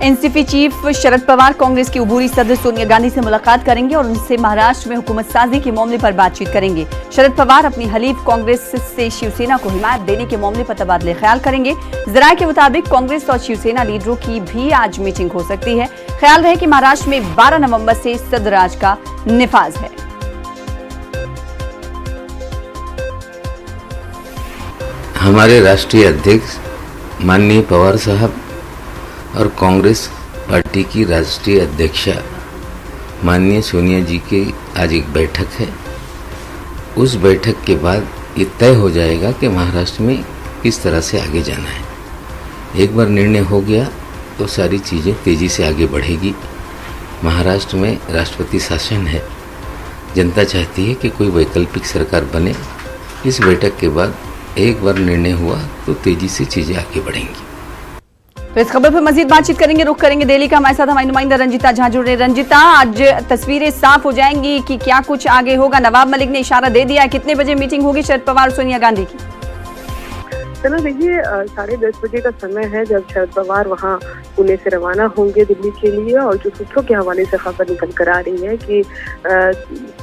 NCP chief Sharad Pawar Congress की उबूरी सदर सोनिया गांधी से मुलाकात करेंगे और उनसे महाराष्ट्र में हुकूमत साजी के मामले पर बातचीत करेंगे। शरद पवार अपनी हलीफ कांग्रेस से शिवसेना को हिमायत देने के मामले पर तबादले ख्याल करेंगे। जराये के मुताबिक कांग्रेस और शिवसेना लीडरों की भी आज मीटिंग हो सकती है। ख्याल रहे कि महाराष्ट्र में 12 नवंबर से सदराज का निफाज है। हमारे राष्ट्रीय अध्यक्ष माननीय पवार साहब और कांग्रेस पार्टी की राष्ट्रीय अध्यक्षा माननीय सोनिया जी की आज एक बैठक है। उस बैठक के बाद ये तय हो जाएगा कि महाराष्ट्र में किस तरह से आगे जाना है। एक बार निर्णय हो गया तो सारी चीज़ें तेज़ी से आगे बढ़ेगी। महाराष्ट्र में राष्ट्रपति शासन है, जनता चाहती है कि कोई वैकल्पिक सरकार बने। इस बैठक के बाद एक बार निर्णय हुआ तो तेज़ी से चीज़ें आगे बढ़ेंगी। तो इस खबर पर मजीद बातचीत करेंगे, रुख करेंगे दिल्ली का। हमारे साथ हमारी नुमाइंदा रंजिता झा जुड़ रहे। रंजिता, आज तस्वीरें साफ हो जाएंगी कि क्या कुछ आगे होगा? नवाब मलिक ने इशारा दे दिया है, कितने बजे मीटिंग होगी शरद पवार और सोनिया गांधी की? चलो देखिए, 10:30 बजे का समय है जब शरद पवार वहां पुणे से रवाना होंगे दिल्ली के लिए। और जो सूत्रों के हवाले से खबर निकल कर आ रही है कि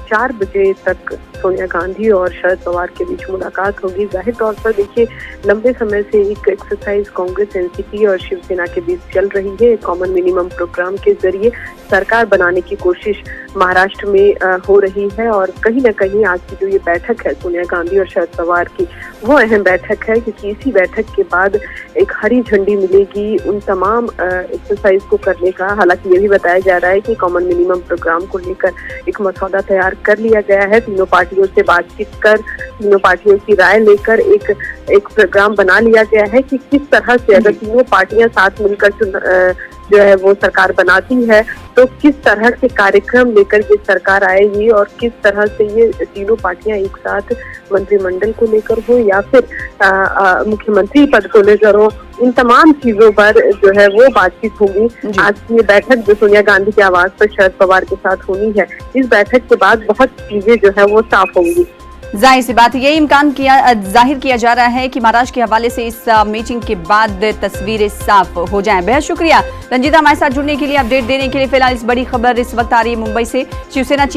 4 बजे तक सोनिया गांधी और शरद पवार के बीच मुलाकात होगी। जाहिर तौर पर देखिए, लंबे समय से एक एक्सरसाइज कांग्रेस, एनसीपी और शिवसेना के बीच चल रही है। कॉमन मिनिमम प्रोग्राम के जरिए सरकार बनाने की कोशिश महाराष्ट्र में हो रही है। और कहीं न कहीं आज की जो ये बैठक है सोनिया गांधी और शरद पवार की, वो अहम बैठक है, क्योंकि इसी बैठक के बाद एक हरी झंडी मिलेगी उन तमाम एक्सरसाइज को करने का। हालांकि ये भी बताया जा रहा है कि कॉमन मिनिमम प्रोग्राम को लेकर एक मसौदा तैयार कर लिया गया है। तीनों पार्टियों से बातचीत कर, तीनों पार्टियों की राय लेकर एक प्रोग्राम बना लिया गया है कि किस तरह से अगर तीनों पार्टियां साथ मिलकर जो है वो सरकार बनाती है तो किस तरह के कार्यक्रम लेकर ये सरकार आएगी और किस तरह से ये तीनों पार्टियां एक साथ मंत्रिमंडल को लेकर हो या फिर मुख्यमंत्री पद को लेकर हो। इन तमाम चीजों पर जो है वो बातचीत होगी। आज की ये बैठक जो सोनिया गांधी के आवास पर शरद पवार के साथ होनी है, इस बैठक के बाद बहुत चीजें जो है वो साफ होंगी। जाहिर सी बात, यही इम्कान जाहिर किया जा रहा है कि महाराष्ट्र के हवाले से इस मीटिंग के बाद तस्वीरें साफ हो जाएं। बेहद शुक्रिया रंजिता हमारे साथ जुड़ने के लिए, अपडेट देने के लिए। फिलहाल इस बड़ी खबर इस वक्त आ रही है मुंबई से। शिवसेना चीफ